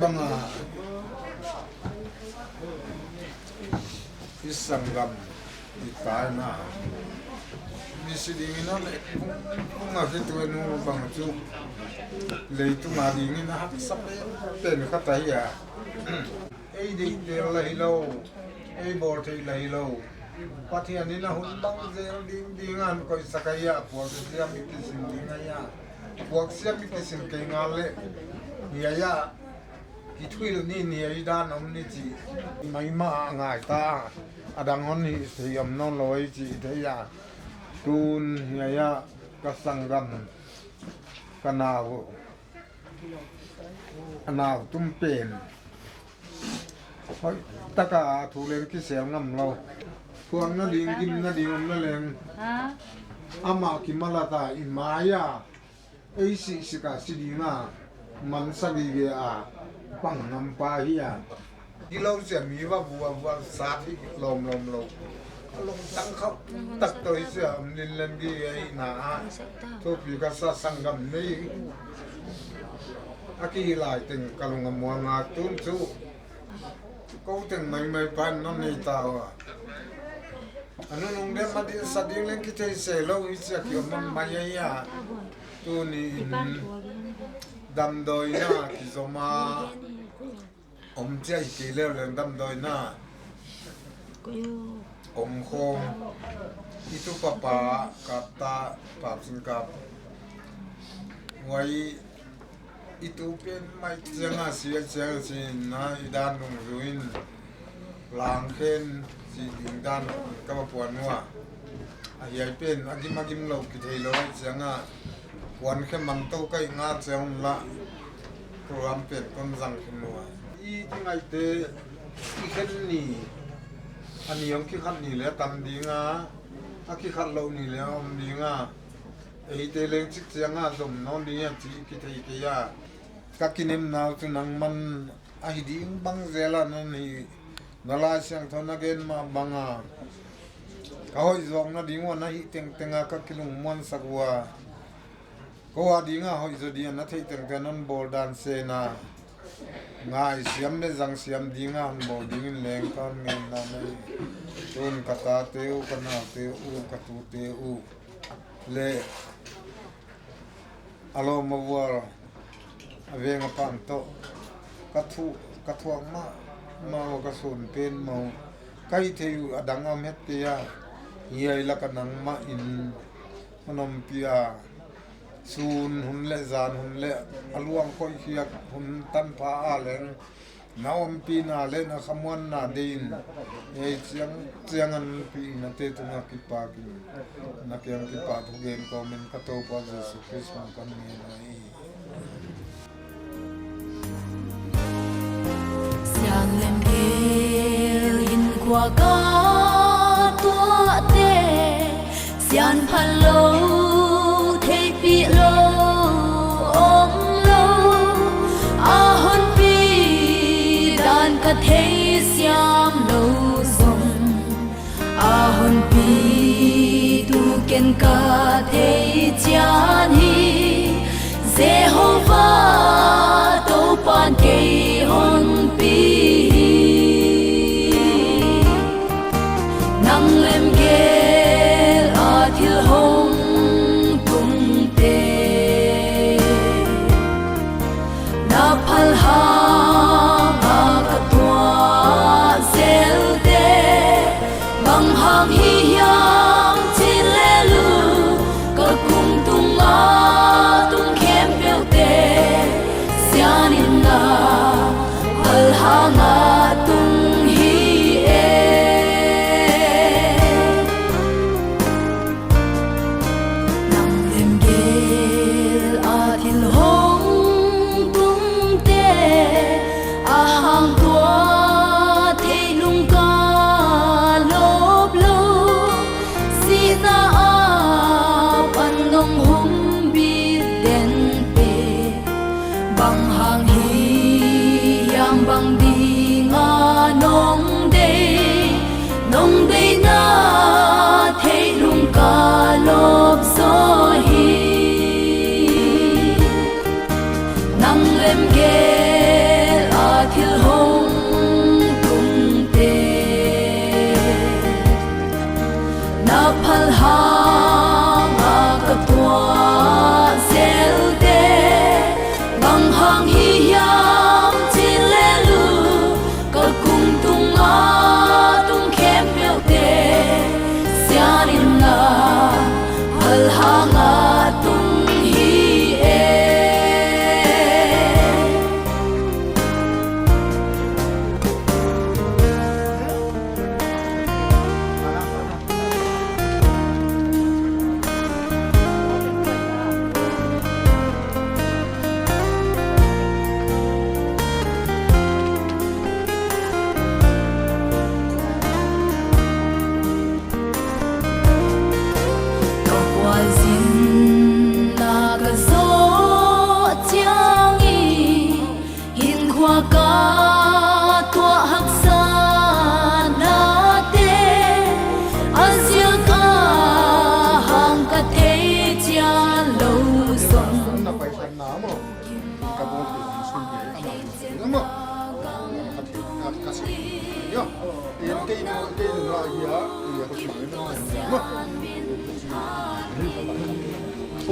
banga isangam itai na misidingina le kung akitu enu bang chu leitu madingina hak sape pen khataya ei de la hilo ei bor thei la hilo pathiani na hun bang zel dingan ko sakaya po siam ikisin dingaya puak siam ikisin kengale ya kithuil ni ni aidan omni chi mai ma ngai ta adang on ni thiam non loi chi theya tun ya kasangam kanaw anaw tumpen hoi taka thulen ki sel ngam lo puang na ding kim na ding om na leng ama ki malata in maya ei si ka si dinga man sagi ge a pang nam pa hi ya ki lo se mi wa bua sa thi lom lo tang khop tak toi se am lin len gi ai na to pi ka sa sangam nei aki lai teng kalung mo nga tun chu ko teng mai pan non nei ta wa anu nung de ma di sa ding len ki te se lo i se ki om mai ya tu ni dam doi na ki zoma om chai ki le len dam doi na om khom itu papa kata pap singkap wai itu pen mai jenga sia sin na idan nung ruin lang khen si ding dan ka puan wa ai pen agim lo ki thei lo jenga puan khe man to kai nga chang la program pen kon jang khin wa I ngai te I khen ni ani yong ki khan ni le tam dinga a ki khan lo ni le om dinga ei te leng chik changa zom non dia chi ki thei ke ya ka kinem naw tu nang man a hi ding bang zela na ni nala sang thona gen ma banga ka hoi zong na ding wa na hi tenga ka kilung mon sakwa ko wa dinga hoi zo dia na thei teng non bol dan se na ngai siam ne jang siam dinga han bo ding leng kan ngen na nei tun kata teu kana teu ka tu teu le alo mawar avenga pan to ka thuang ma ka sun pen mo kai theu adang am het ya yai la kanang ma in manom pia sun hun le zan hun le aluang koi hiak hun tan pha a leng nawam pi na le na khamwan na din e chiang an pi na te tu na ki pa ki na kyang ki pa thu gen ko men ka to pa Jesus Christ ma kan ni nai siang lem gel in kwa ga tua te sian phan lo pi lo om lo a hon pi dan ka thei siam lo som a hon pi tu ken ka thei chan hi Jehovah to pan ke hon pi nang lem gel a thil hong phal ha ka tua zel te bang hang hi yang chin le lu ka kum tung ma tung khem pel te sian in na phal ha nga tung hi e nang lem gel a thil hong ahang tua thei lung ka lop lo si na a pan nong hum bi den pe bang hang hi yang bang di nga nong de na thei lung ka lop so hi nang lem ge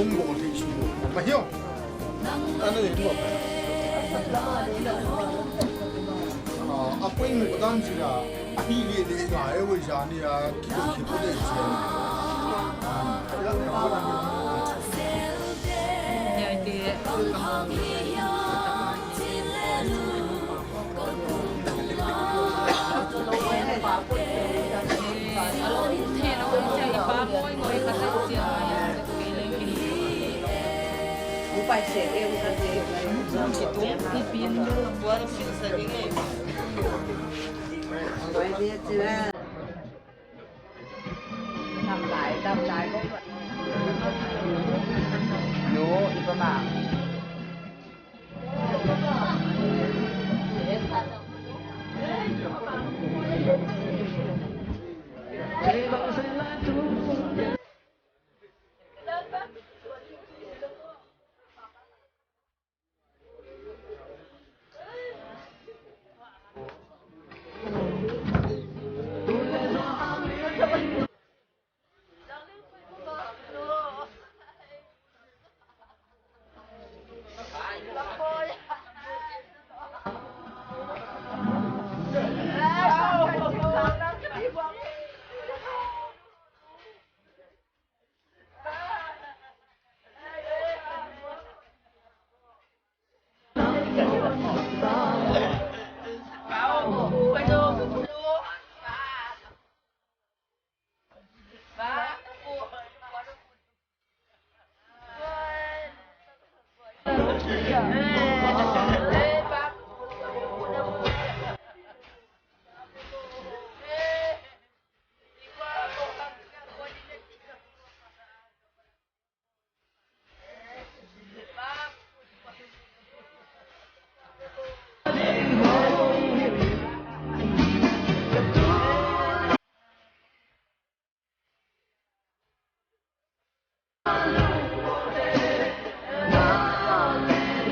Congo thì chủ mà hiểu anh ấy hiểu apoy mo dan sila ahili de nga e wo jani ya kipo de siya Phải sẽ em ra thì chỉ tốt thì biến được quá là mình sẽ cái này nói biết chưa đầm lại có vậy nhố đi qua mạng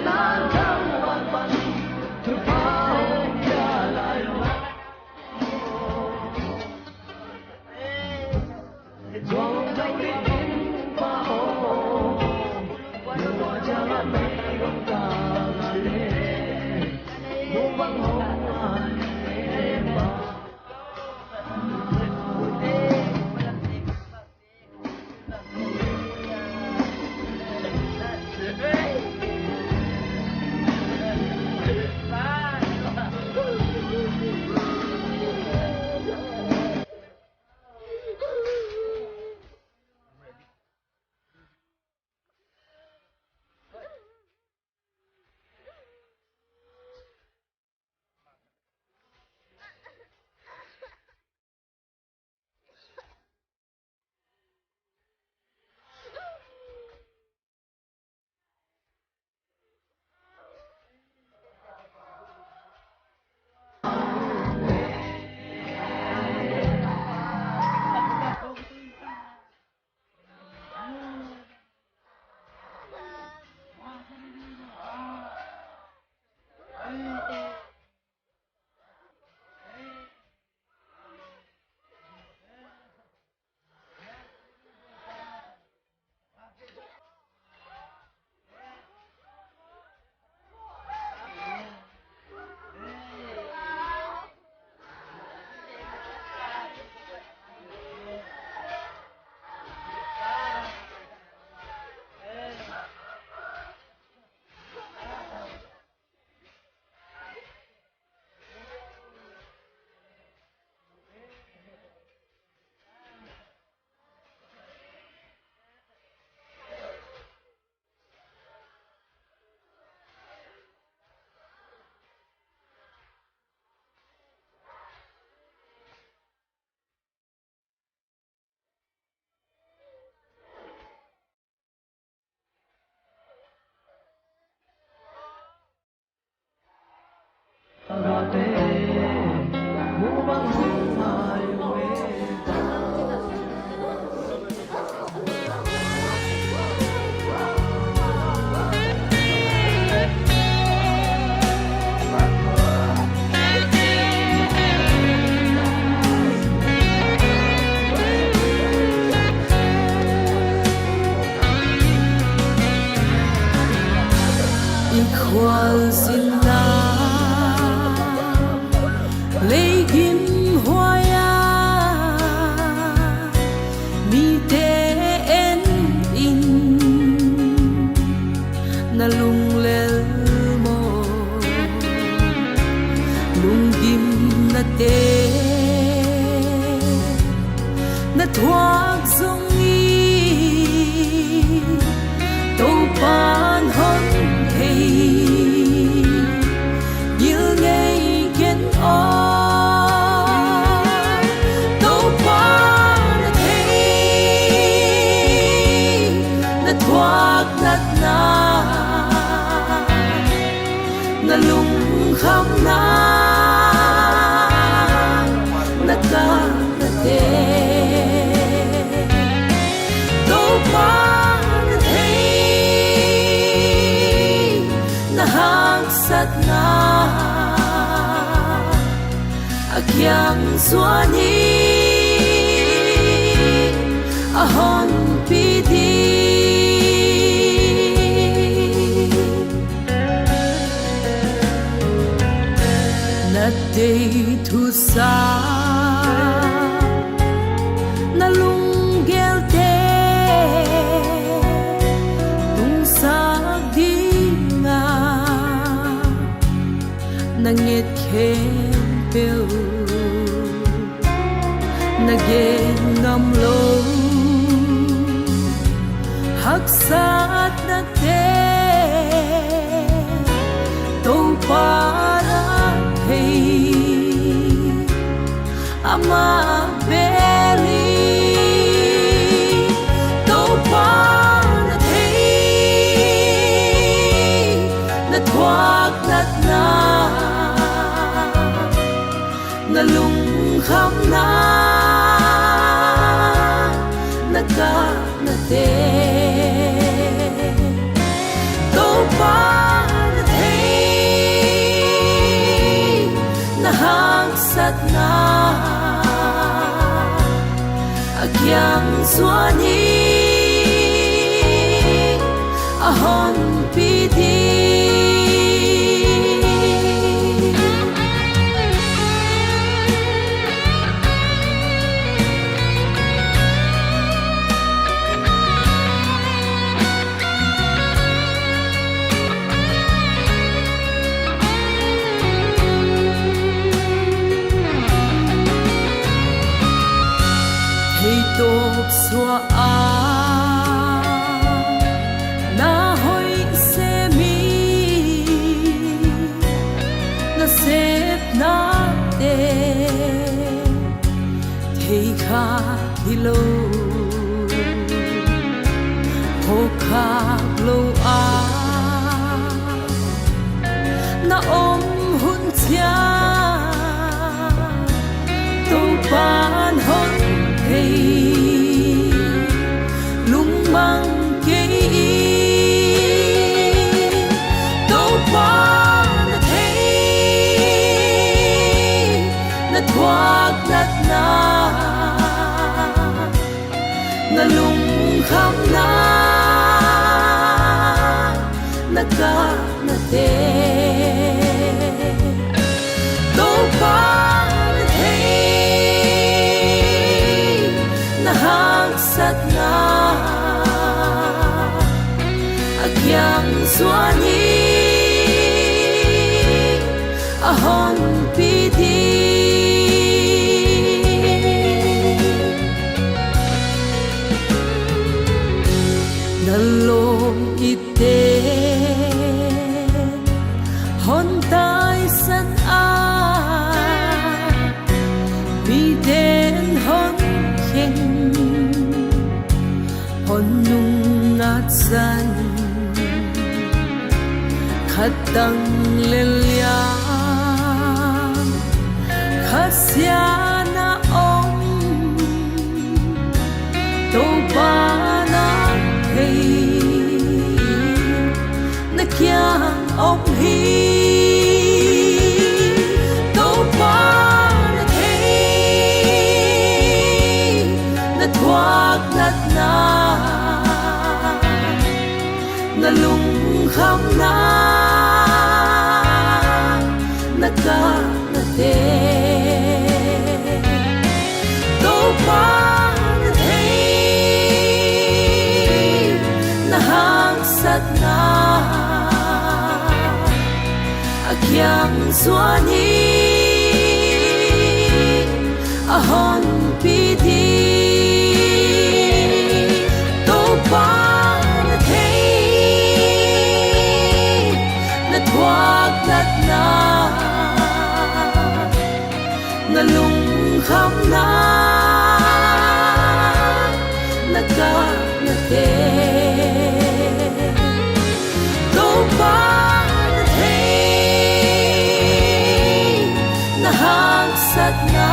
Bye. ikhwal sinna leigim hoya mi te en in na lung lel mo lung gim na te na thuak zong i tô pan hon hei như ngày kiến o tô pan hei na thuak nat na lung kham na ka na te tô pan hei na hang sat na akyang suani ahon pidi na day thu sa na lung gel te tung sa di nga na ngit khen pel na gen ngam lo hak sat na te tô para hei ama beli tô pan hei na thuak nat na lung kham na ka na te tô pan hei na hang sat na akyang suani ahon pidi top xua a na hoi se mi na sep na te thei kha hilo ho kha lo a na om hun chia tô pan hon hei lung mang kei tô pan hei na thuak nat na lung kham na ka na te tô pan hei na hang sat na akyang suani ahon pidi nalong ite hon tai san a mi den hon khen hon nung ngat san khát tăng lên liang khát xia na ông tô ba na hei na kia ông hi tô ba na hei na thoát nát na lung kham na sat na akyang suani ahon piti to pa na thei na thuak nat na na lung kham na na ka na te to pa na thei na hang sat na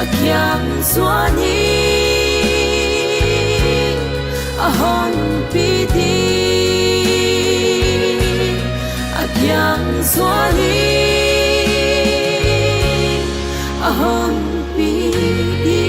akyang suani ahon piti akyang suani ahon piti.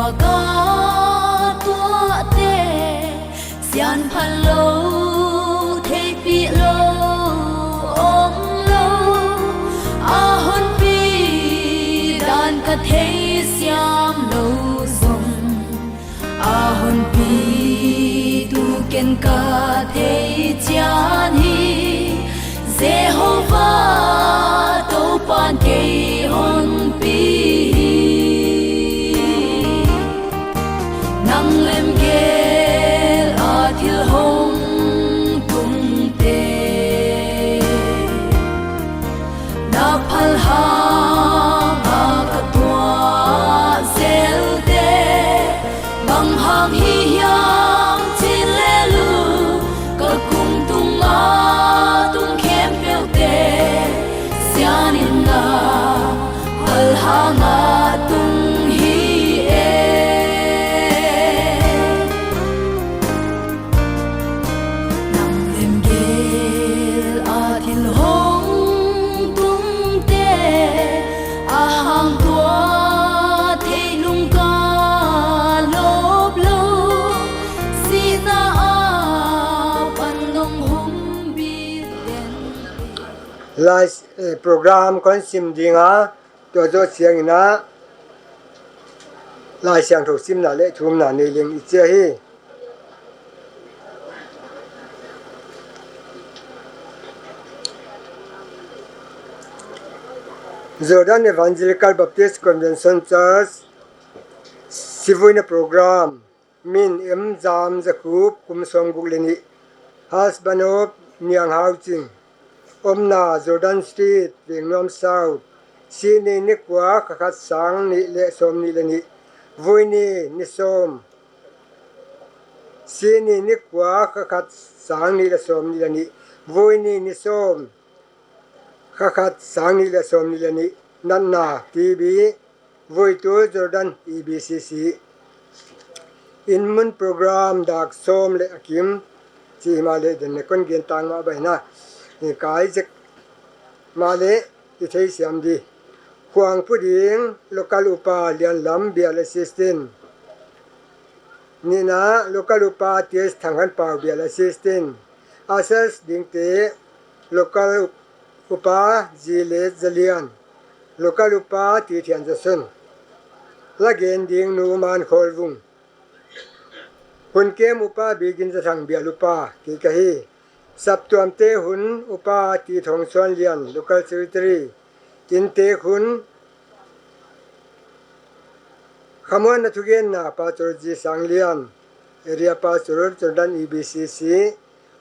qua ca tua tê xian phan lâu thế pi lâu ôm lâu a hôn pi đàn ca thế xiam lâu sông a hôn pi tu ken ca thế chan hi Jehovah to pan ke hon pi nang lem gel a thil hong tung te na phal ha a ka tua zel te bang hang hi yang chin le lu ka kum tung a tung khem pel te sianin na phal ha nga tung hi e nang lem gel a thil hong tung te a hang tua thei lung ca lop lo si na a pan nong hum bi den lai program kon sim dinga to zo siang na lai siang tho sim na le thum na ne ling i che hi Jordan Evangelical Baptist Convention Church Sivuina program min Zamkhup kumsong bukleni husband of Niang Housing Omna Jordan Street Nuam South Sini Nikwa Kakat Sang Ni Le Som Ni Le Ni Vuini Ni Som Sini Nikwa Kakat Sang Ni Le Som Ni Le Ni Vuini Ni Som Kakat Sang Ni Le Som Ni Le Ni Nanna TV Voitu Jordan EBCC Inmun program Dak Som Le Akim Chi Ma Le Den Ne Kon Gen Tang Ma Bai Na Ni Kai Jek Ma Le Ti Thei Siam Di Huang Puding Local Upa Lian Lam Bial Assistant Nina Local Upa Ties Tanghan Pau Bial Assistant Asas Ding Te Local Upa Zile Zalian Local Upa Ti Thian Jason Lagen Ding Numan Kholvung Hun Kem Upa Bigin Jasang Bial Upa Ki Kahi Saptuam Te Hun Upa Ti Thong Suan Lian Local Secretary Tin Te Hun Khamuan Nathugen Na Pastor Ji Sang Lian Area Pastor Jordan EBCC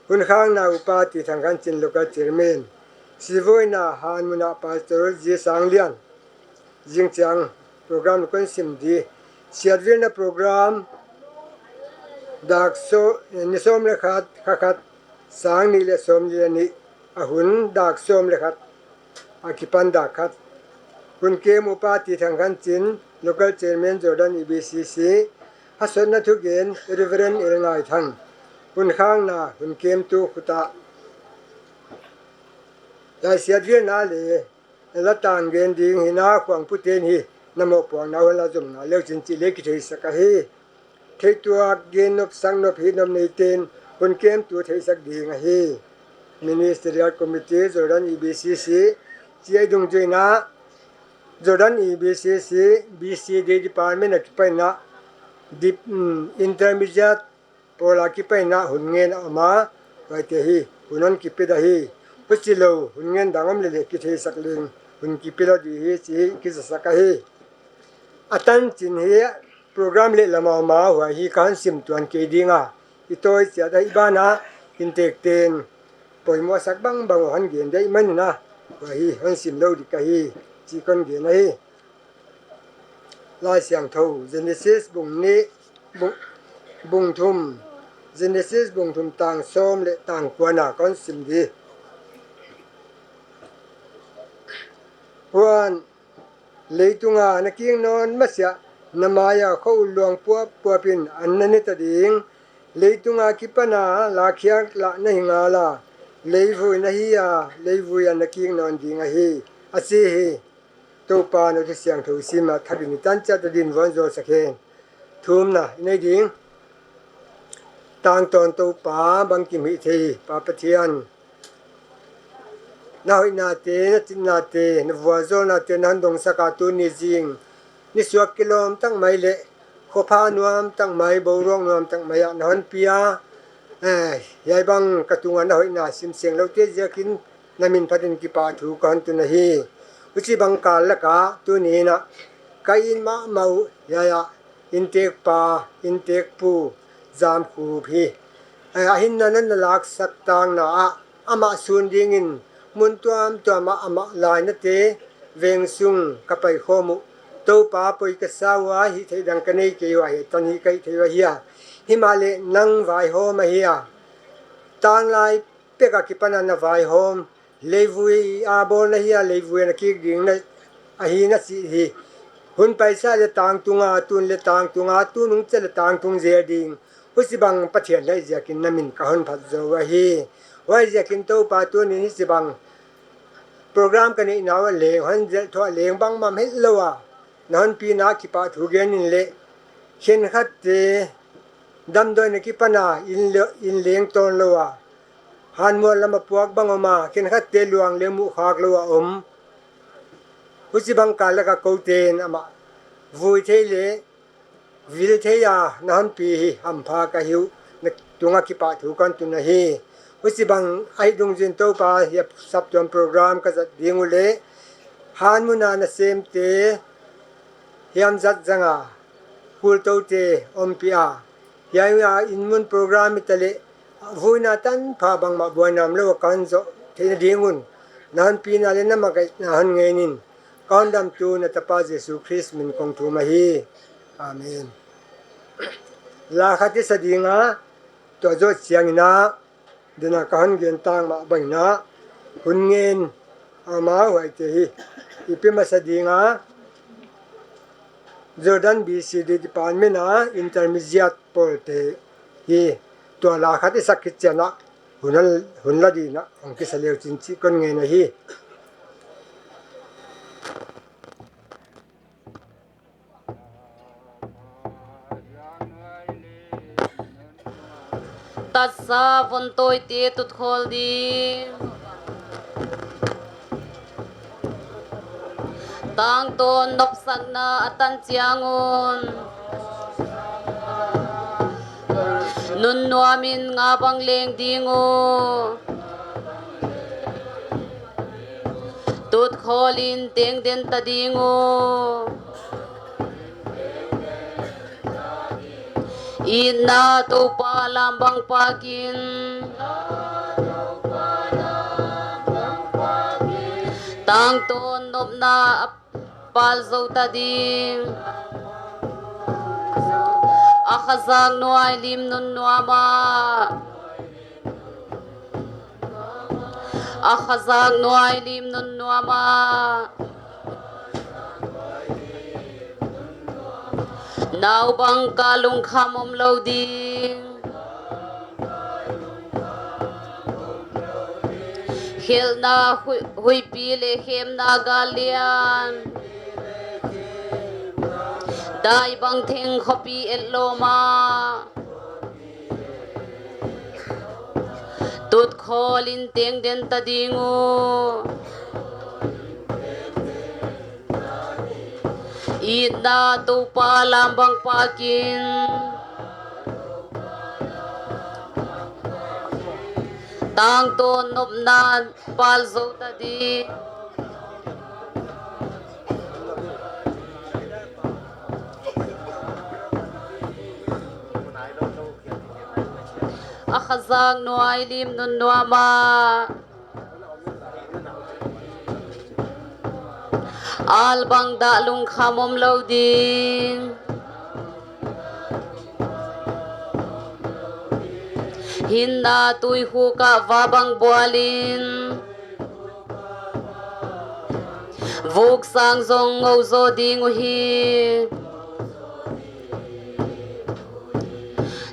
Hun Khang Na Upa Ti Thangkan Chin Local Chairman Sivuina Han Muna Pastor Ji Sang Lian Jingchang program kon sim di siadvina program dak so ni som le khat khat sang ni le som ni ni ahun dak som le khat akipan dak khat kun ke mu pa ti thangkan chin local chairman Jordan EBCC hason na thu gen reverend irangai thang kun khang na kun kem tu khuta ya siadvina le la tang gen ding hina kwang puten hi namo pawng na wala zum na leu chin chi le ki thei saka hi thei tua gen nop sang nop hi nom nei ten kun kem tu thei sak ding a hi ministerial committee Jordan EBCC chi dung joina Jordan EBCC BCD department at paina dip intermediate pola ki paina hungen ama kai te hi hunon ki peda hi puchilo hungen dangam le ki thei sak ling hun ki pela di hi chi ki sa saka hi atan chin hi program le lama ma wa hi kan sim tuan ke dinga itoi sia dai bana intek ten poimo sak bang bang han gen dai man na wa hi han sim lo di ka hi chi kon gen hi lai siang tho Genesis bung ni bung thum Genesis bung thum tang som le tang kwana kon sim di huan leitunga naking non masya namaya kho luang puapin annani tading leitunga kipana lakhiak la na hinga la leivui na hi ya leivui an naking non dinga hi ase hi to pa no siang tho sima thagini tan cha tadin von zo sakhen thum na nei ding tang ton to pa bang kim hi thei pa pathian na hoi na te na tin na te na wa zo na te nan dong saka tu ni jing ni suak kilom tang mai le kho pha nuam tang mai bo rong nuam tang mai na hon pia yai bang katunga na hoi na sim seng lo te jakin namin patin ki pa thu kan tu na hi uchi bang kal la ka tu ni na kain ma mau ya intek pa intek pu Zamkhup hi ahin na nan lak sak tang na ama sun ding in mun tuam ama lai na te veng sung kapai khomu to pa poi ka sawa hi thei dang ka nei ke wa he tan hi kai thei wa hiya himale nang vai ho ma hiya tang lai pe ka ki pana na vai hom levui a bol na hiya levui na ki ding na a hi na si hi hun paisa le tang tunga tun le tang tunga tu nung che le tang tung je ding husi bang pathian lai jakin namin ka hon phat zo wa hi wai jakin to pa tu ni si bang program kan ni naw le han je tho le bang mam he lowa nan pi na ki pa thu gen in le khen khat te dam doi ne ki pana in leng ton lowa han mo lama puak bang ma khen khat te luang le mu khak lowa husi bang kala ka ko ten ama vui thế le vil thế ya nan pi ham pha ka hiu na tunga ki pa thu kan tu na hi husi bang ai dung jin to pa hiap sap ton program ka zat dingu le han mu na na sem te hiam zat zanga kul to te om pia ya in mun program itale vuina tan pha bang ma buanam lo kan zo the dingun nan pi na le na ma ka na han ngenin kondam tu na tapa Jesu Christ min kong tu ma hi amen la khati sadinga to zo chiangina dina kan gen tang ma baina hungen ama wai te hi ipima sadinga Jordan BCD department a intermediate polte hi to la khati sakit chana hunla di na ang kisaleu chinchi kon nge na hi tat sa von toi te tut khol di tang ton nop sak na atan chiangun nun nuamin nga bang leng dingu tut kholin teng den ta dingu ina tu pa lambang pakin tang ton nop na pal zo ta ding akhazang nuai lim nun nuama akhazang nuai lim nun nuama naw bang kalung khamom lo ding khel na hui pi le khem na galian dai bang theng khopi eloma tut kholin teng den ta dingu ina tu pa lambang pakin tang ton nop nan pal zo ta di akhazang nuai lim nun nuama albang da lung khamom lo ding hinna tui hu ka wabang bualin vuk sang zong ngau zo ding hi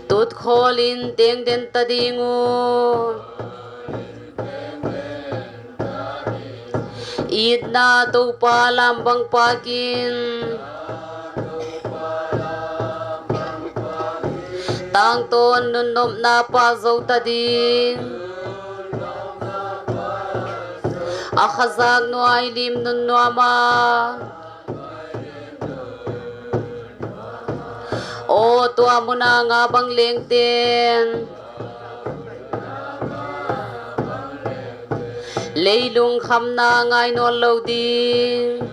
tut kholin teng den ta dingu idna tu pa lambang pakin tang ton nun nop na pa zo ta ding akhazak nuai lim nun nuama o tua muna nga bang leng ten leilung kham na ngai no lo ding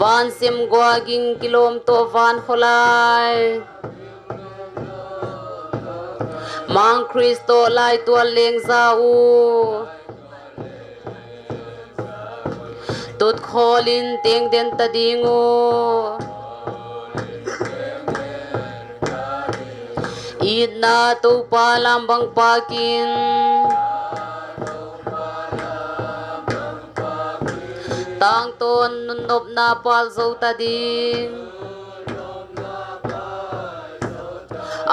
van sim gwa ging kilom to van kholai mang Kristo lai tua leng za u tut kholin teng den ta dingu id na tu pa lambang pakin tang ton nun nop na pal zo ta ding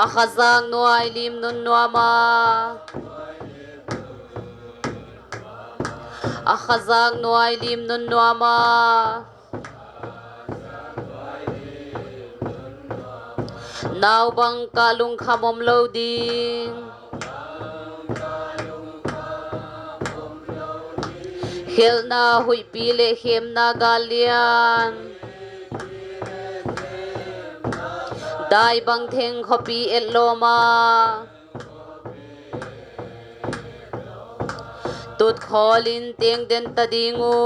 akhazang nuai lim nun nuama akhazang nuai lim nun nuama naw bang kalung khamom lo ding khel na hui pi le khem na galian dai bang theng khopi el loma tut kholin teng den ta dingu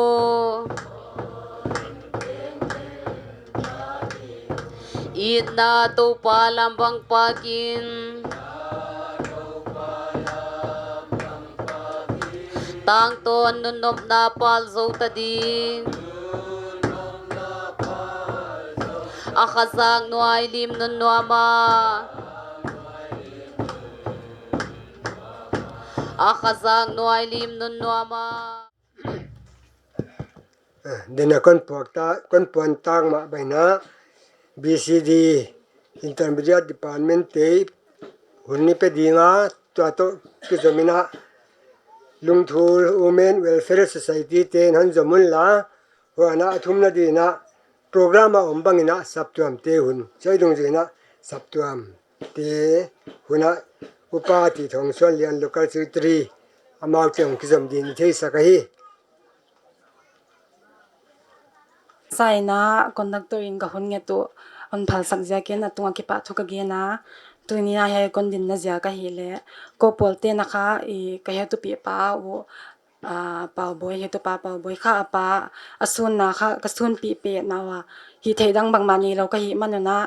id na tu pa lambang pakin tang ton nun nop na pal zo ta ding akhazang nuai lim nun nuama akhazang nuai lim nun nuama dena kon puan tang ma baina BCD intermediate department te hunni pe dinga to kizomina lungthul women welfare society te han zomun la wana thumna dina program a ombangina saptuam te hun chaidung jina saptuam te huna upati thongson lian local secretary amau chang kizom din thei sakahi saina conductor in ga hun nge tu on phal sak ja ke na tunga ki pa thuka ge na tuini na he kon din na ja ka hi le ko polte na kha I ka he tu pi pa wo pa boy he tu pa boy kha pa asun na kha ka sun pi pe na wa hi theidang bang mani lo ka hi manuna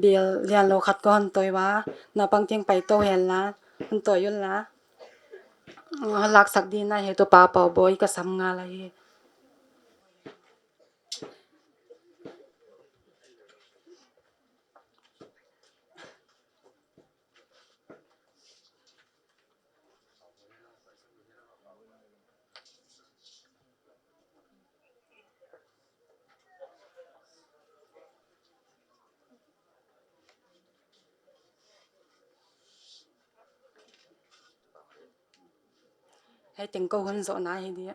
bil lian lo khat ko hon toy wa na pang tiang pai to hel la hon toy yul la lak sak di na he tu pa boy ka sam nga la hi hay tiếng câu hơn rõ nãy đi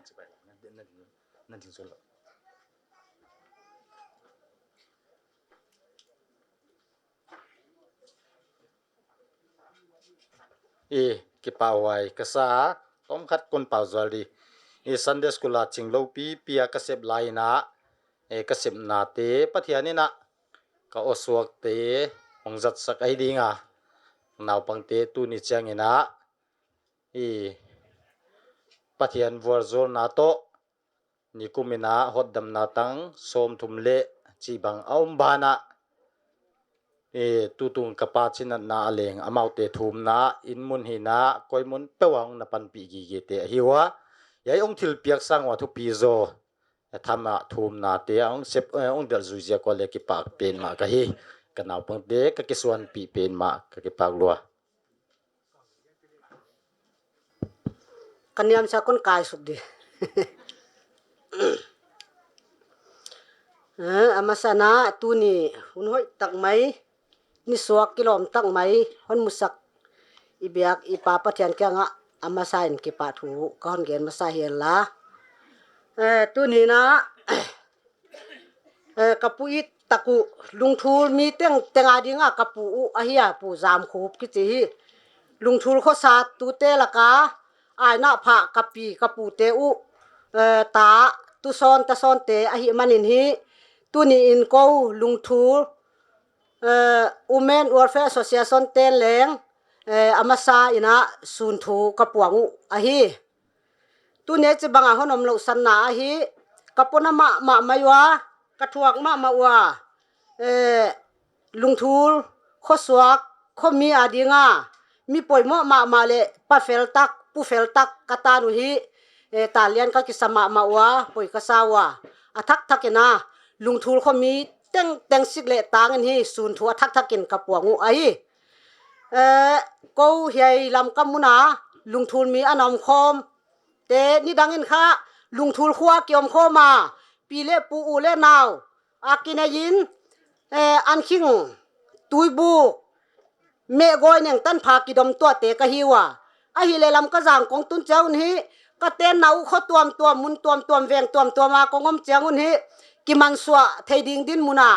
ki pawai kasa tom khat kon pawzali Sunday school a chinglo pi pia kasep laina kasep na te pathiani na ka oswak te hunzat sak ai dinga naw pangte tu ni changina pathian vorzor na to nikumina hoddam na tang som thumle chibang aumbana tutung kapachin na aleng amaute thum na inmun hina koimun pewang na panpi gi te hiwa yai ong thil piak sang wa thu pizo thama thum na te ong sep ong dal zuizia ko le ki pak pen ma ka hi kanaw pang te ka kiswan pi pen ma ka ki pak lua kaniam sa kon kai suk di amasana tuni unhoi tak mai ni suak kilom tak mai hon musak ibyak ipa pathian kya nga amasain ki pa thu ka hon gen masa hian la tuni na kapuit taku lungthul mi tenga dinga kapu ahia pu Zamkhup ki chi lungthul kho sa tu te laka ai na pha kapi kapu te ta tu son te ahi manin hi tu ni in ko lungthul women welfare association te leng amasa ina sun thu kapuangu ahi tu ne che banga honom lo sanna ahi kapona ma maywa kathuak ma wa lungthul khoswak khomi adinga mi poimo ma le pa fel tak pu fel tak kata nu hi talian ka kisama ma wa poi kasawa athak thakena lungthul khomi teng sikle tangin hi sun thu athak thakin kapuangu ai ko hiai lam kamuna lungthul mi anom khom te ni dangin kha lungthul khuwa kiom khoma pile pu ule naw akina yin an khing tuibu me goi neng tan pha ki dom to te ka hiwa a hi le lam ka jang kong tun chaun hi ka ten nau kho tuam mun tuam veng tuam ma kongom changun hi ki manswa theiding din muna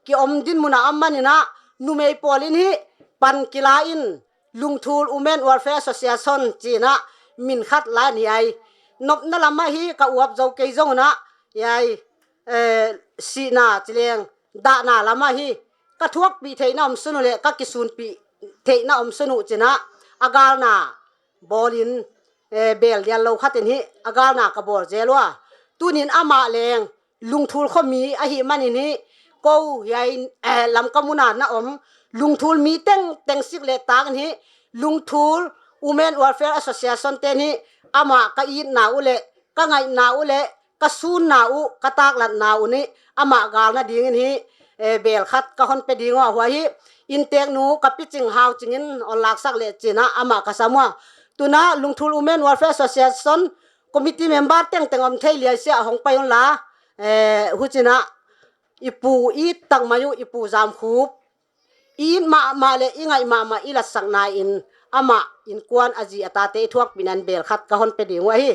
ki om din muna ammanina numei polin hi pan kila in lungthul women welfare association china min khat la ni ai nop na lama hi ka uap zo ke zo na yai si na chileng da na lama hi ka thuak pi theina om sunu le ka kisun pi theina om sunu china agal na bolin bel ya lo khatin hi agal na ka bol jelwa tunin ama leng lungthul khomi a hi manin hi ko yai lam kamuna na om lungthul mi teng sik le tang hi lungthul women welfare association te ni ama ka i na ule ka ngai na ule ka sun na u ka tak lat na u ni ama gal na ding hi bel khat ka hon pe ding wa hi in tek nu ka piching haw chingin on lak sak le china ama ka samwa tuna lungthul women welfare association committee member teng om thei lia sia hong payon la huchina ipu I tang mayu ipu Zamkhup in ma le ingai ma ila sak na in ama in kwan aji atate thuak binan bel khat ka hon pe ding wa hi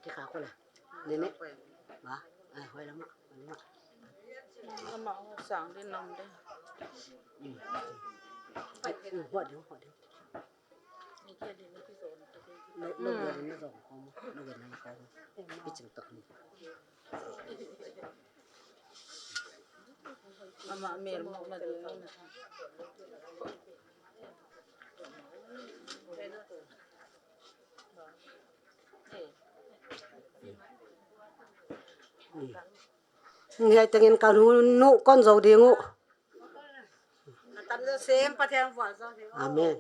ki kha kola nene ba hoi lama ama sang din nam de hoi đi ni ke din ki zo nó gần nó rộng không nó gần nó không cái chừng tận ama mer mo na din ngày tengin cả nụ con dầu đi ngụ amen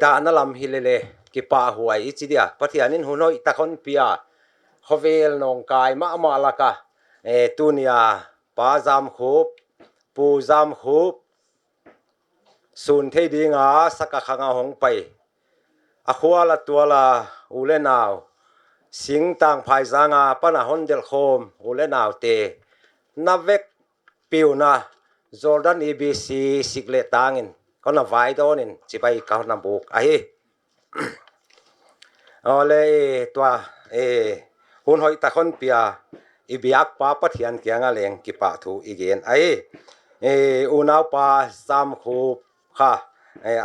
da na lam hilele ki pa huai chi dia pathianin hunoi takon pia hovel nong kai ma laka tunia pa Zamkhup pu Zamkhup sun thei dinga saka khanga hong pai akhwala tuala ule naw sing tang phai zanga pana hondel khom ule naw te navek piuna Jordan EBC sikle tangin kona vai donin chipai ka na buk ai ole tua hun hoi takon pia ibiak pa pathian kyanga leng ki pa thu igen ai unau pa Zamkhup kha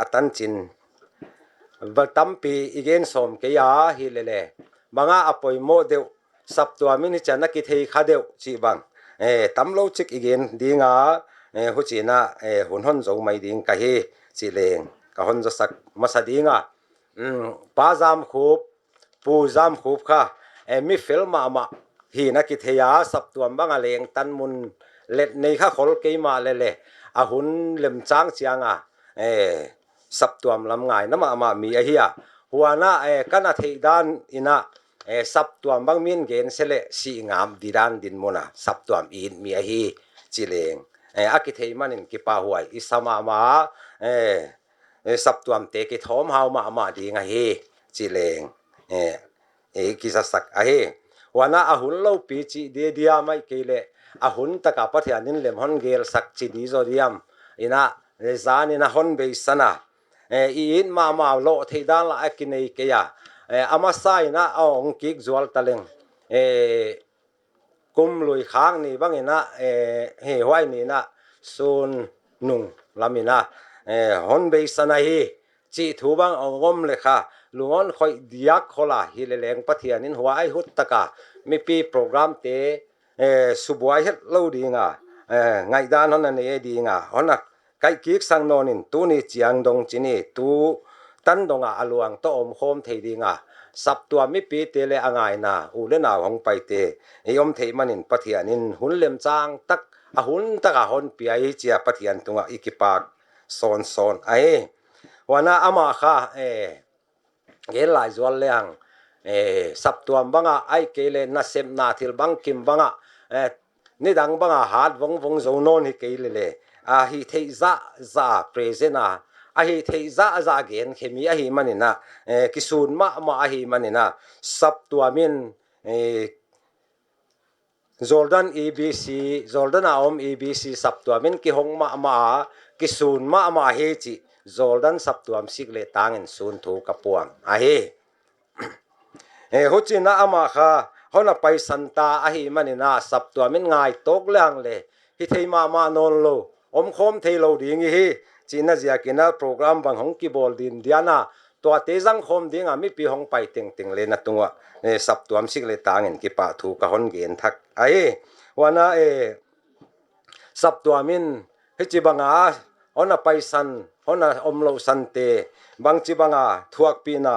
atan chin tampi igen som ke ya hi lele manga apoi mo deu saptua mini chana ki thei khadeu chi bang tamlo chik igen dinga huchina hun hon zo mai ding ka hi chi leng ka hon zo sak masadinga pa Zamkhup pu Zamkhup kha mi filma ma hi na ki theya saptuam banga leng tan mun let nei kha khol ke ma lele a hun lem chang chianga saptuam lam ngai na ma mi a hiya huana kana theidan ina saptuam bang min gen sele si ngam didan din mona saptuam in mi a hi chileng aki thei manin ki pa huai isama ma สับตัวมเตกิทอมเฮามาดีงาเฮจีเลงกิสสักเฮวันน่ะอาหุนเล่าปีจีเดียไม่เกลอาหุนตะกับพัทยานินเลมฮอนเกลสักจีดีโซเดียมอินะเรซานินะฮอนเบสนะอินมาโลเทดานละกินเอเกียอามาไซนะเอาองกิกจวลตะเลงกุมลุยค้างนี่บางอินะเฮไว้นี่นะซูนนุงลามินะฮอนเบสนะเฮจีทูบังองอมเลค่ะลุงอนคอยดิยักขลาฮิเลเลงพัทยานินหัวไอหุตตะกามีปีโปรแกรมเตสุบวยเฮ็ดเล่าดีงาไงด้านนั้นนี่ดีงาฮอนักไก่กิกสังโนนินตูนี่เจียงดงจินี่ตูตันดงอาลวงโตอมโคมเทดีงาสับตัวมีปีเตเลอ่างไงนาอูเลนาของไปเตยอมเทมันินพัทยานินหุ่นเล็มจางตักหุ่นตะกาฮอนปีไอเจียพัทยานตุงอิกิปากโซนไอวันน่ะอามาค่ะเกลหลายจวนเลี้ยงสับตัวบังอ่ะไอเกลน่ะเซมนาทิลบังกิมบังอ่ะนี่ดังบังอ่ะฮาร์ดวงโซนนฮิเกลเลยฮิเทซาเพรเซนาฮิเทซาเกนเคมีฮิมันนี่นะกิสูนมาฮิมันนี่นะสับตัวมินJordan ABC Jordan aom ABCสับตัวมินกิหงมากิสูนมาเฮจิJordanสับตัวมสิกเลตางอินซูนถูกระปวงเฮจินะอามาค่ะเขาน่ะไปสันตาฮิมันนี่นะสับตัวมินง่ายตกเรื่องเลยฮิเทมานนโลอมคมเทโลดีงี้ฮิจีน่าจะกินโปรแกรมบางของกีบอลดินเดียนะตัวเตจังคมดีงามีปีของไปติงเลยนะตัวสับตัวมสิกเลตางอินกิปะถูกกะฮอนเกนทักวันน่ะสับตัวมินฮิจิบังอาเขาน่ะไปสันเขาน่ะอมโลสันเตบางจิบังอาทวกปีนา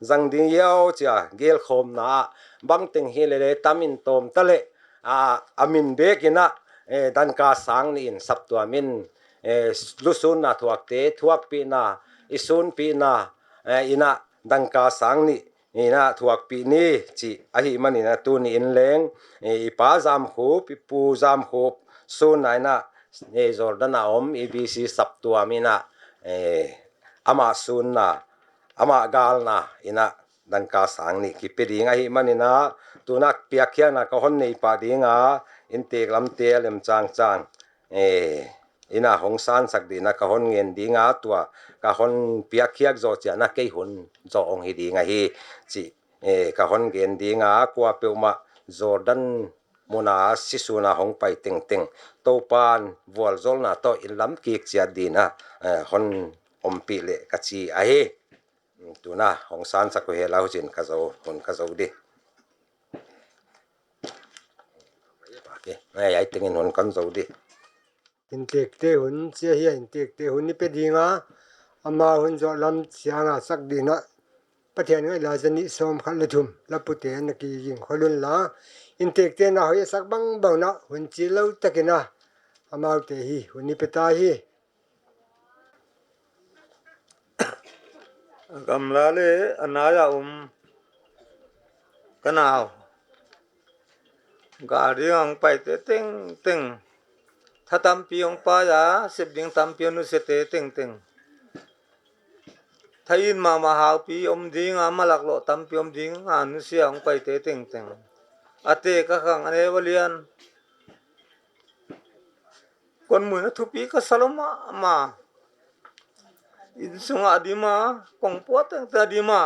จังดิ้งเย้าจ้ะเกลคมนะบางติงเฮเลตามินตอมตะเลอามินเบกินะดันกาสังนี่สับตัวมินลุซุนนะทวกเตทวกปีนาอิซุนปีนาอินะดันกาสังนี่นะทวกปีนี้จีอหิมันนี่นะตูนี่อินเลงอีป้าจามหูปีปูจามหูซุนไหนนะจอร์แดนอมABCสับตัวมินะอามาซุนนะอามากาลนะอินะดันกาสังนี่กิเปดีงอหิมันนี่นะตัวนักเปียกเขียนะก็คนนี่ปาดีงาอินเตกลำเตลมจางอินะหงสานสักดีนะก็คนเงินดีงาตัวก็คนเปียกเขียกโจเจนะเกยหุนโจองฮิดีงาฮิจีก็คนเงินดีงากว่าเปียวมาจอร์แดนมุนาสิสุนะหงไปติงโตปานวอลโซลนะโตอินลำกิกเจียดีนะคนอมปีเลกจีตัวนะหงสานสักเฮลาหุจินกะโจหุนกะโจดีไอ้ติงินหุนกันโจดีอินเตกเตหุนเสียเฮียอินเตกเตหุนนี่เป็นดีงาอามาหุนจอลำเสียงาสักดีนะประเทศนี้ลาจะนิสมขันละทุมละปุเตนกียิงขลุนละอินเตกเตนะเฮียสักบังนะหุนจีเลวตะกินะอามาเตฮีหุนนี่เป็นตาฮีกำลาเลอนายากันเอากาดีงไปเตติงถ้าตามปีองป้ายาเสพดิ่งตามปีอนุเสตติงถ้าอินมาหาปีอมดิ่งมาหลักโลตามปีอมดิ่งอนุเสียองไปเตติงอาเตก็ขังอันเอวเลียนคนมือนะทุปีก็สลมาอินสุงอาดีมากงปวดแต่ดีมา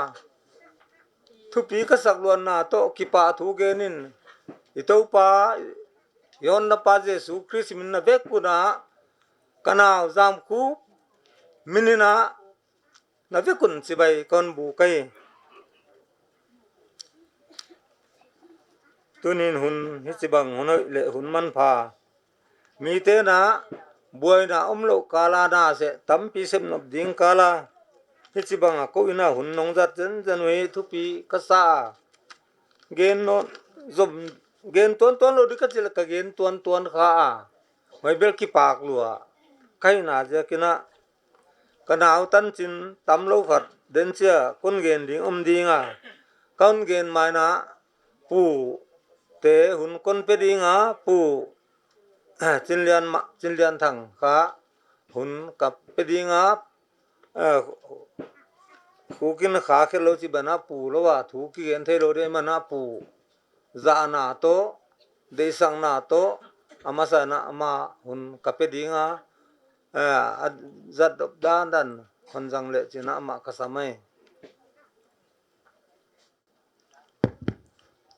ทุปีก็สักลวนนาโตกิปาทุเกนินอิโตปาย้อนนับเจสุคริสต์มินนับเวกุนะกันเอาจามคูมินินะนับเวกุนสิบายคนบุกไปตัวนี้หุ่นฮิสิบังหุ่นเละหุ่นมันพามีเตนะบวยนะอมโลกาลานาเสตัมปีเซมนับดิ่งกาลาฮิสิบังก็อินะหุ่นนงจัดจันเวทุปีกษาเกนโนจบเกนตัวโลดิกัจจิลกเกนตัวข้าไม่เบลกิปากลัวใครน่าจะกินะกันเอาตันจินตำโลขัดเดินเชียคนเกนดิ่งดิ่งคนเกนไม่นะปูเตะหุ่นคนเป็ดดิ่งปูจินเลียนทังข้าหุ่นกับเป็ดดิ่ง khu kin khá cái lâu chỉ bana pu lo wa thu ki en thei lo de mana pu za na to de sang na to amasa na ama hun kape dinga zat dop dan honjang le china ama kasamai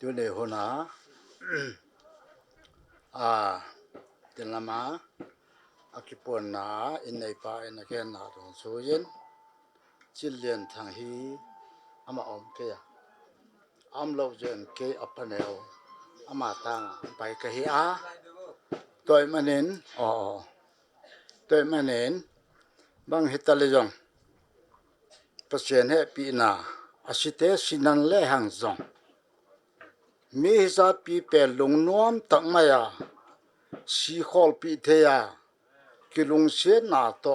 tu ne hona tilama akipon na inai pa ina ke na rong suyin chilian thang hi ama om ke ya am lo jen ke apaneo ama tang pai ka hi a toy manin toy manin bang hitale jong pasien he pi na asite sinan le hang zong mi hisa pi pe lung nuam tak maya si khol pi the ya kilung se na to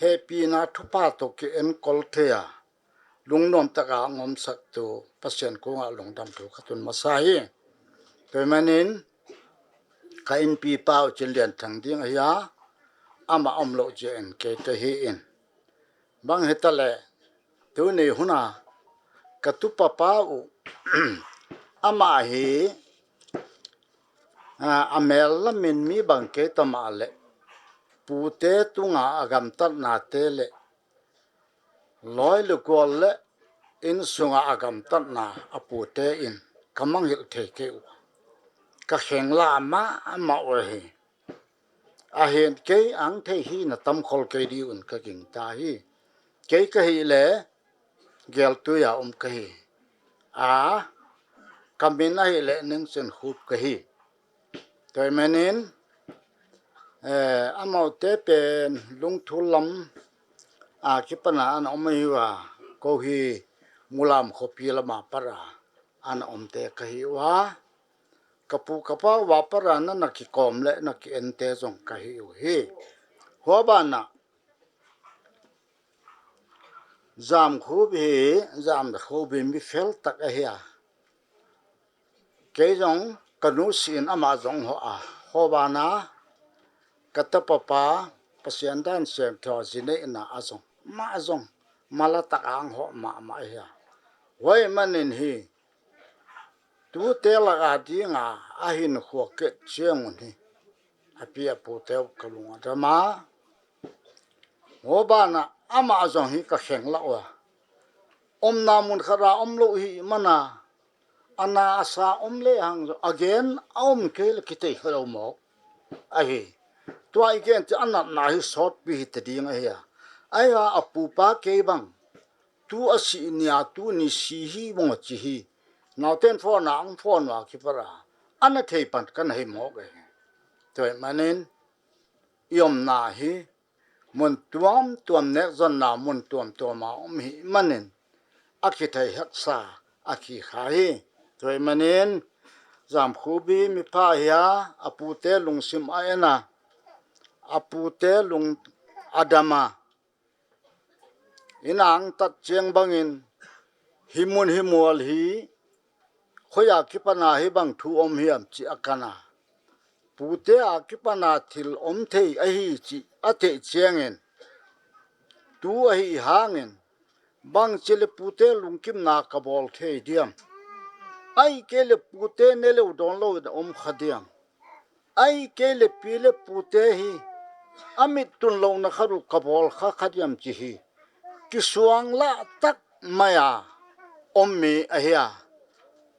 he pi na thupa to ke en kol the ya lung nom taka ngom sak tu pasien ko nga lung dam tu khatun masai toy manin ka in pi pau chin lian thang ding ya ama om lo je en ke te hi in bang hetale tu ni huna katu papa u ama hi amel la min mi bang ke tamale pu te tu nga agam tat na te le loi lu kol le in sunga agam tat na apu te in kamang hil the ke u ka kheng la ma ama o hi a hen ke ang the hi na tam khol ke di un ka king ta hi ke ka hi le gel tu ya ka hi kamina hi le ning sen khut ka hi toy manin amau te pen lung thulam kipana an omai wa ko hi mulam khopi lama para an omte ka hi wa kapu kapa wa para na ki kom le na ki ente jong ka hi ho ba na Zamkhup bi mi fel tak a hi ke jong kanu sin ama jong ho ba na kata papa pasien dan sem tho zine na azong ma azong mala tak ang ho ma ya wai manin hi tu te la ga di nga a hin kho ke cheng ni apia pu te kalunga dama ho ba na ama azong hi ka kheng la wa om namun khara om lo hi mana ana asa om le hang again om ke le kite hero mo a hi tua igen ti anat na hi short pi te ding a ya aya apu pa ke bang tu asi nia tu ni si hi mo chi hi naw ten phone na ang phone wa ki para ana thei pan kan hei mo ge toy manin yom na hi mun tuam ne zon na mun tuam ma om hi manin akhi thei hak sa akhi kha hi toy manin Zamkhubi mi pa ya apu te lungsim a ena apute lung adama inang tat cheng bangin himun himual hi khoya kipana hi bang thu om hiam chi akana pute a kipana thil om thei a hi chi ate chengen tu a hi hangen bang chile pute lungkim na kabol thei diam ai kele pute nele udon lo om khadiam ai kele pile pute hi amit tun lo na kharu kabol kha khadiam chi hi ki suang la tak maya ommi ahia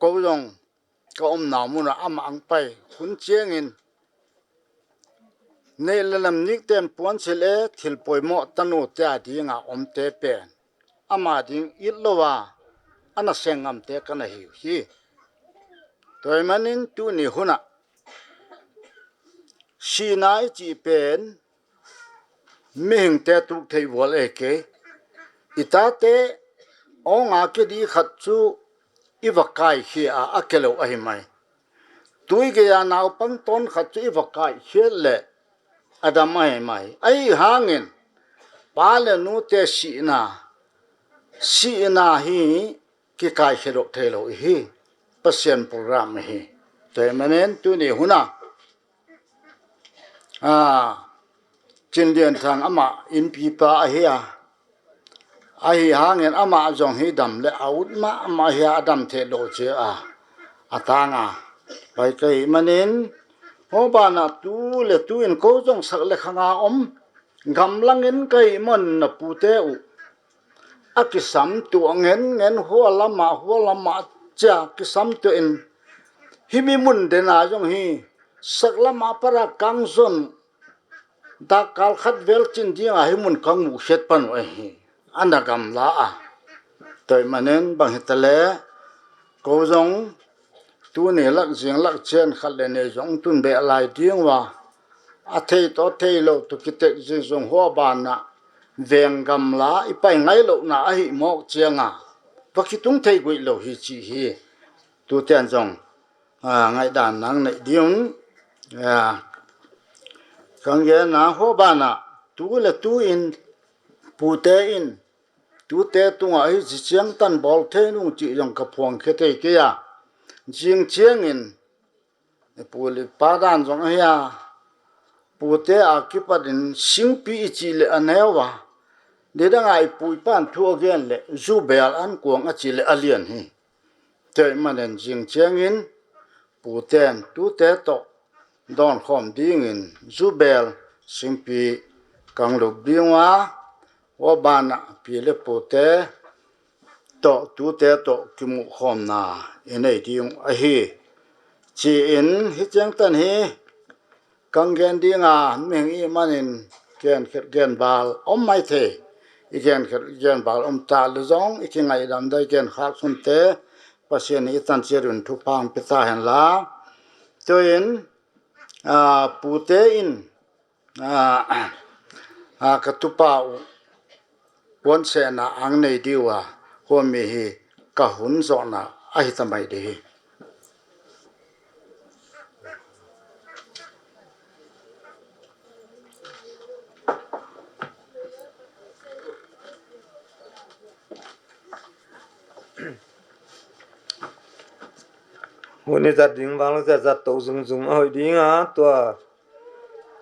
ko long ko om na mu na ama ang pai hun chengin ne lalam nik tem pon chele thil poimo tanu te adinga om te pen ama ding itlowa ana sengam te kana hi toy manin tu ni huna sinai chi pen ming te tu thei wol eke itate onga ke di khatchu iwakai hi a akelo ahimai tuige ya naw pang ton khatchu iwakai hele adamai mai ai hangin pale nu te si na hi ki kai herok thelo hi pasien program hi te manen tu ni huna chindian thang ama in pi pa a hi ai hangin ama jong hi dam le out ma hi adam the do che a atanga pai kai manin ho ba na tu le tu in ko jong sak le khanga gam langin kai mon na pu te u akisam tu ngen hualama cha kisam tu in himi mun de na jong hi saklama para kangzon da kal khat vel chin dia hi mun kang mu shet pan oi hi anagam la a toy manen bang hitale ko jong tu ne lak jing lak chen khal le ne jong tun be lai ding wa a thei to thei lo to kitek jing jong ho ba na veng gam la ipai ngai lo na a hi mok chianga pakitung thei gui lo hi chi hi tu tian jong ngai dan nang nei diung kang ye na ho ba na tu le tu in pu te in tu te tu ngai chi chiang tan bol the nung chi jong ka phuang khe te ke ya jing chiang in pu le pa dan jong ya pu te a ki pa din sing pi chi le anewa de da ngai pu pan thu again le zu bel an kuang a chi le alien hi te manen jing chiang in pu ten tu te to don khom ding in zu bel sing pi kang lu biwa wa bana pi le pu te to tu te to ki mu khom na enei ding a hi chi in hi chang tan hi kang gen dinga meng i manin gen bal mai the i gen bal ta lu zong i ki ngai dam dai gen khak sun te pasien i tan cherun thu pang pita hen la to in pu te in ka tu pa won se na ang nei diwa ho mi hi ka hun zo na a hi tamai de hi huni zat ding bang za zat to zung zung hoi ding a to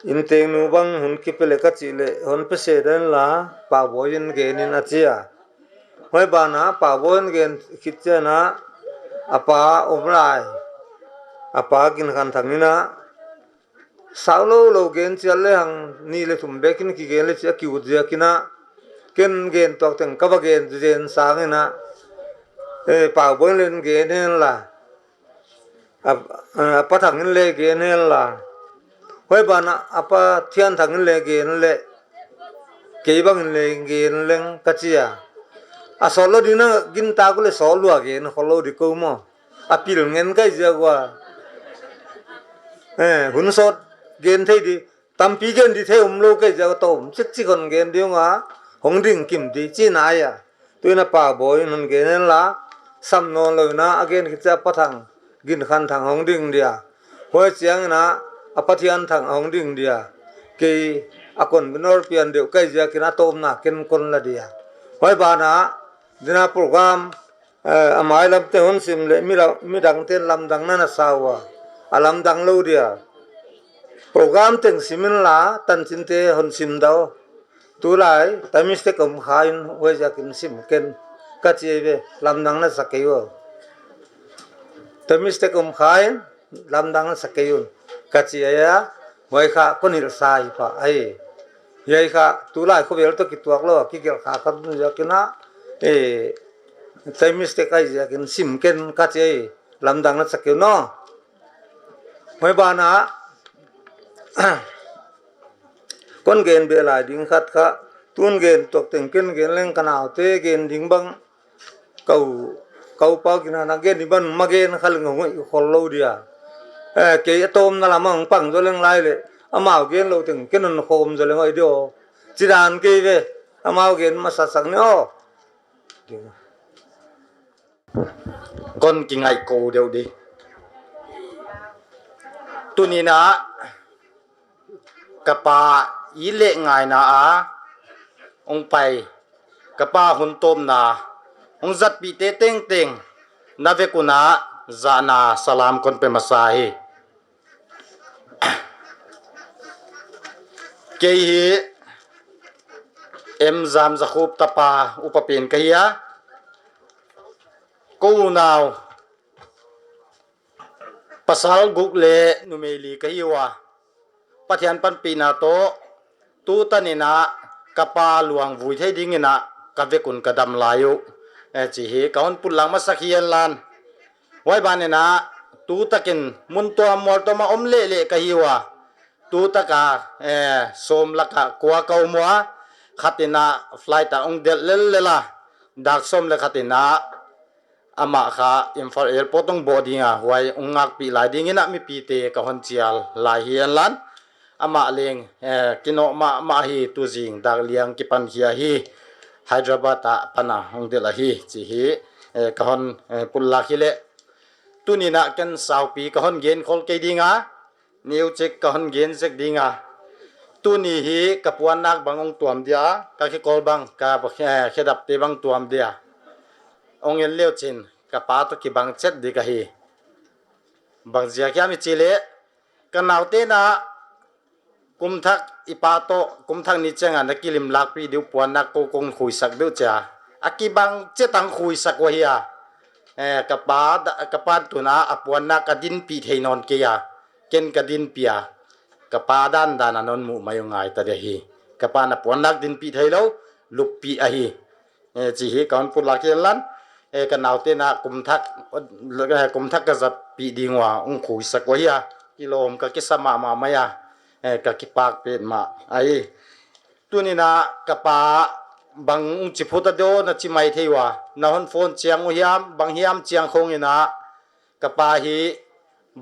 in teng nu bang hun ki pele ka chi le hon pe se den la pa boyin ge nin a chia hoi ba na pa boyin gen khit che na apa omrai apa kin khan thangina saulo lo gen chal le hang ni le thum be kin ki gen le cha ki u dia kina ken gen tok teng ka ba gen jen sang na pa boyin len gen nen la apa thang le gen nen la hoi ba na apa thian thang le gen le ke bang le gen leng ka chia a solo dina gin ta ko le solo again follow di ko mo apil ngen ka ja wa hun sot gen thei di tampi gen di thei lo ka ja to chik chik kon gen di nga hong ding kim di chi na ya tu na pa boy nun gen la sam no lo na again ki cha pa thang gin khan thang hong ding dia hoi chiang na apathian thang hong ding dia ke akon binor pian de ka ja ki na tom na ken kon la dia hoi ba na dina program amai lam te hon sim le mi dang ten lam dang na na sawa alam dang lo dia program teng simin la tan chin te hon sim dao tu lai tamis te kom khain we ja kin sim ken ka che ve lam dang na sakeyo tamis te kom khain lam dang na sakeyun ka che ya wai kha konil sai pa ai yai kha tu lai ko vel to ki tuak lo ki gel kha ka ja kina tay mistake ai ja kin sim ken ka che lam dang na sakeu no hoi ba na kon gen be lai ding khat kha tun gen tok teng ken gen leng kanao te gen ding bang kau kau pa kina na gen ban ma gen khal ngoi khol lo dia ke tom na la mang pang zo leng lai le amao gen lo teng ken non khom zo leng oi dio chi dan ke ve amao gen ma sa sak ne o kon ki ngai ko deu di tunina kapa ile ngai na a ong pai kapa hun tom na ong zat pi te teng teng na ve kuna zana salam kon pe masahi ke hi Zamkhup tapa upapin kahiya ko naw pasal gugle numeli kahiwa pathian pan pina to tu tanina kapa luang vui thei dingina kavekun kadam layu chi hi kaun pulang masakhian lan wai banena tu takin mun to mor to ma omle le kahiwa tu taka som laka kwa kaumwa khatina flight a ong del lela dak som le khatina ama kha Imphal airport ong boardinga wai ungak pi lai dingina mi pi te ka hon chial lai hian lan ama leng kino ma hi tu jing dak liang ki pan hia hi Hyderabad ta pana ong del hi chi hi ka hon pulla hi le tunina kan sau pi ka hon gen khol ke dinga new check ka hon gen check dinga tuni hi kapuan nak bangong tuam dia ka ki kol bang ka khedap te bang tuam dia ong en leo chin ka pa to ki bang chet di ka hi bang zia kya mi chile ka naute na kum thak ipato kum thak ni chenga na kilim lak pi diu puan nak ko kong khui sak deu cha aki bang chetang khui sak wa hiya ka pa tu na apuan na ka din pi theinon ke ya ken ka din pia ka pa dan anon mu mayungai ta de hi ka pa na puan nak din pi thailo lup pi a hi chi hi kaun pu la ke lan ka naute na kum thak ka zat pi dingwa ung khui sak wa hiya kilom ka ki sama ma maya ka ki pak pe ma ai tunina ka pa bang ung chi phuta do na chi mai theiwa na hon phone chiang u hiam bang hiam chiang khong ina ka pa hi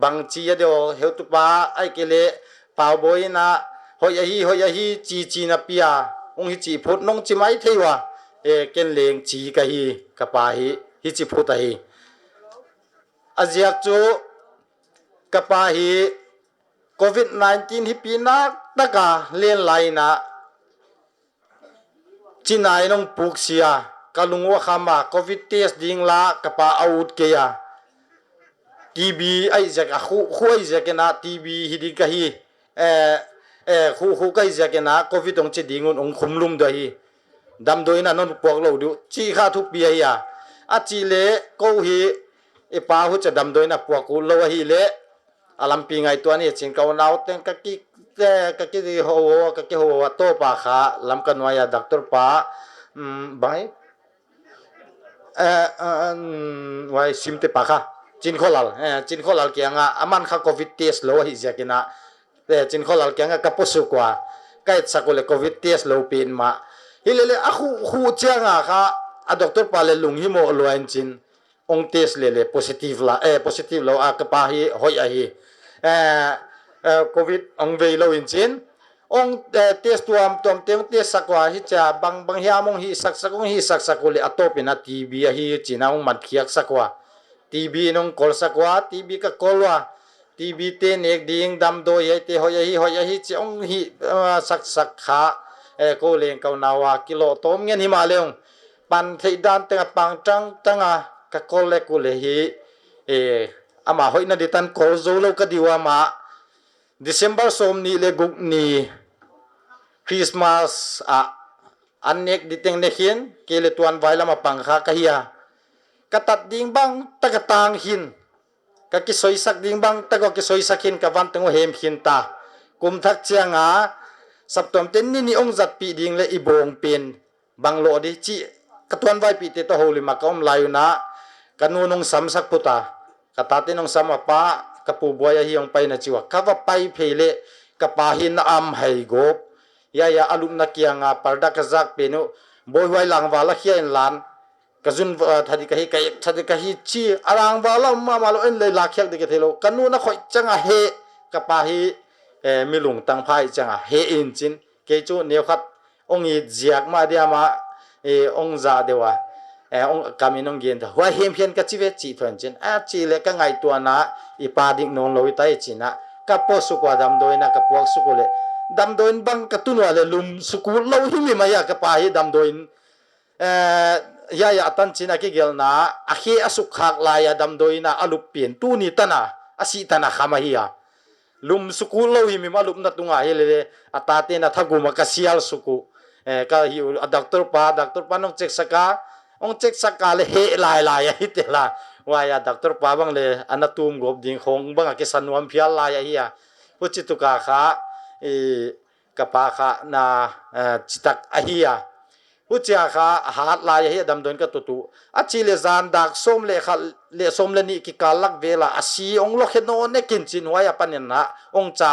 bang chi ya do heu tu pa ai kele pau boina hoi hi chi na pia ung hi chi phut nong chi mai theiwa ken leng chi ka hi ka pa hi chi phut a hi aziak chu ka pa hi COVID-19 hi pina taka len laina chinai nong puksia kalungwa khama COVID test ding la ka pa out ke ya TB ai jak a khu ai jak na TB hi di ka hi khu kai jak na COVID ong che dingun ong khumlum da hi dam doina non pok lo du chi kha thu pi ya a chi le ko hi e pa hu cha dam doina pok ku lo hi le alam pi ngai to ni chin kaw naw teng ka ki ho to pa kha lam kan wa ya doctor pa bai wai simte pa kha chin kholal kyanga aman kha covid test lo hi jakina chin kholal kyanga ka posu kwa kai sakole covid test lo pin ma hilele a khu changa kha a doctor pa le lung hi mo loin chin ong test le positive lo a ka pa hi hoi a hi covid ong ve lo in chin ong test tuam tom tem test sakwa hi cha bang hiamong hi sakole atopina TB a hi china ong mat khiak sakwa TB nong kol sakwa TB ka kolwa TB te nek ding dam do ye te hoi hi chi ong hi sak kha ko leng kau nawa kilo tom ngen hi ma leong pan thei dan te pang tanga ka kol le ku le hi ama hoi na ditan kol zo lo ka diwa ma December som ni le guk ni Christmas anek diteng nekhin kele tuan vaila ma pangkha kahia katat ding bang tagatang hin ka kisoi sak ding bang tago kisoi sakin ka van tengo hem hin ta kum thak chianga saptom ten ni ong zat pi ding le ibong pin bang lo di chi katuan vai pi te to holi ma kaum layuna kanunong samsak puta katate nong samapa kapu boya hi ong pai na chiwa kawa pai phele kapahin na am hai gop ya alum na kianga parda ka zak penu boy wai lang wala hian lan kazun thadi kahi chi arang wala ma malo en le lakhiak de ke thelo kanu na khoi changa he kapahi milung tang phai changa he in chin ke chu ne khat ong i jiak ma dia ma ong za dewa ong kaminong gen da wa hem hian ka chive chi thon chin a chi le ka ngai tu na ipa ding nong loi tai china ka po su kwa dam doina ka puak su kule dam doin bang ka tunwa le lum su ku lo hi mi ma ya ka pa hi dam doin ya atan china ki gel na a he asuk khak la ya dam doina alup pin tu ni tana asi tana khama hi ya lum su ku lo hi mi ma lup na tunga hi le atate na thagu ma ka sial su ku ka hi doctor pa nong check saka le he lai hi te la wa ya doctor pa bang le anatum gob ding khong bang ke sanuam phial lai hi ya puchi tu ka kha kapa kha na chitak ahia puchia kha hat lai hi dam don ka tu achi le zan dak som le kha le som le ni ki kalak vela asi ong lo khe no ne kin chin wa ya panen na ong cha